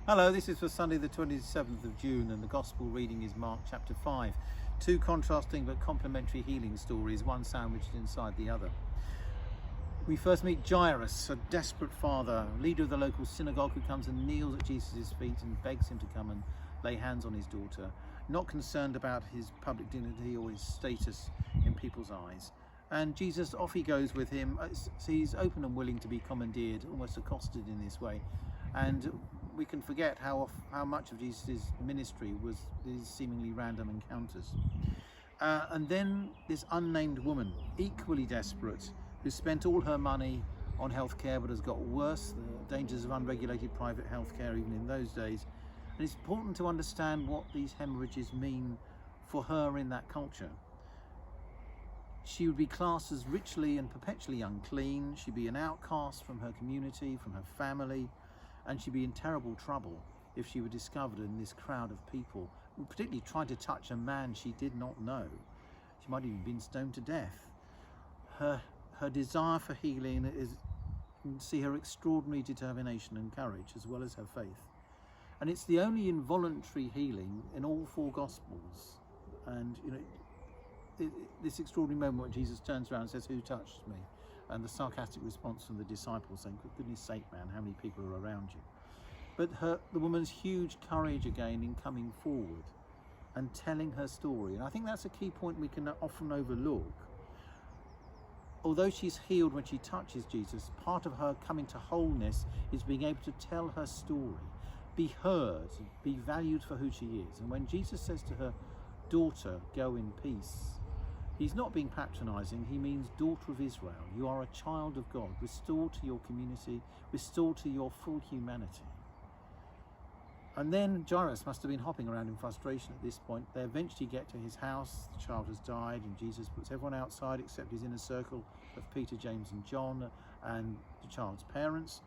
Hello, this is for Sunday the 27th of June and the Gospel reading is Mark chapter 5. Two contrasting but complementary healing stories, one sandwiched inside the other. We first meet Jairus, a desperate father, leader of the local synagogue, who comes and kneels at Jesus' feet and begs him to come and lay hands on his daughter, not concerned about his public dignity or his status in people's eyes. And Jesus, off he goes with him. He's open and willing to be commandeered, almost accosted in this way. And we can forget how much of Jesus' ministry was these seemingly random encounters. And then this unnamed woman, equally desperate, who spent all her money on healthcare but has got worse, the dangers of unregulated private healthcare even in those days. And it's important to understand what these hemorrhages mean for her in that culture. She would be classed as ritually and perpetually unclean. She'd be an outcast from her community, from her family, and she'd be in terrible trouble if she were discovered in this crowd of people who particularly tried to touch a man she did not know. She might have even been stoned to death. Her desire for healing is, you can see her extraordinary determination and courage, as well as her faith. And it's the only involuntary healing in all four Gospels. And this extraordinary moment when Jesus turns around and says, "Who touched me?" And the sarcastic response from the disciples saying, "For goodness sake, man, how many people are around you?" But the woman's huge courage again in coming forward and telling her story. And I think that's a key point we can often overlook. Although she's healed when she touches Jesus, part of her coming to wholeness is being able to tell her story, be heard, be valued for who she is. And when Jesus says to her, "Daughter, go in peace," he's not being patronizing. He means, daughter of Israel, you are a child of God, restored to your community, restored to your full humanity. And then Jairus must have been hopping around in frustration at this point. They eventually get to his house. The child has died, and Jesus puts everyone outside except his inner circle of Peter, James and John and the child's parents.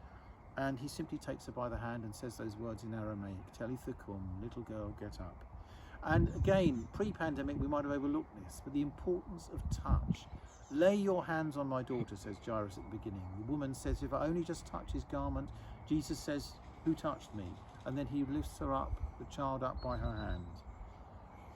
And he simply takes her by the hand and says those words in Aramaic, "Talitha kum," little girl, get up. And again, pre-pandemic, we might have overlooked this, but the importance of touch. "Lay your hands on my daughter," says Jairus at the beginning. The woman says, "If I only just touch his garment." Jesus says, "Who touched me?" And then he lifts her up, the child up by her hand.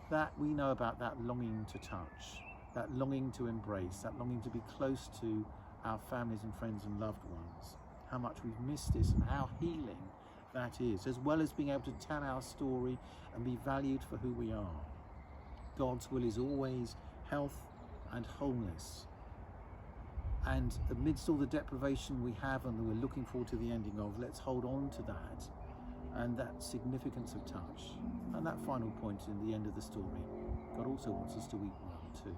That we know about, that longing to touch, that longing to embrace, that longing to be close to our families and friends and loved ones. How much we've missed this and how healing that is, as well as being able to tell our story and be valued for who we are. God's will is always health and wholeness. And amidst all the deprivation we have and that we're looking forward to the ending of, let's hold on to that and that significance of touch. And that final point in the end of the story, God also wants us to eat well too.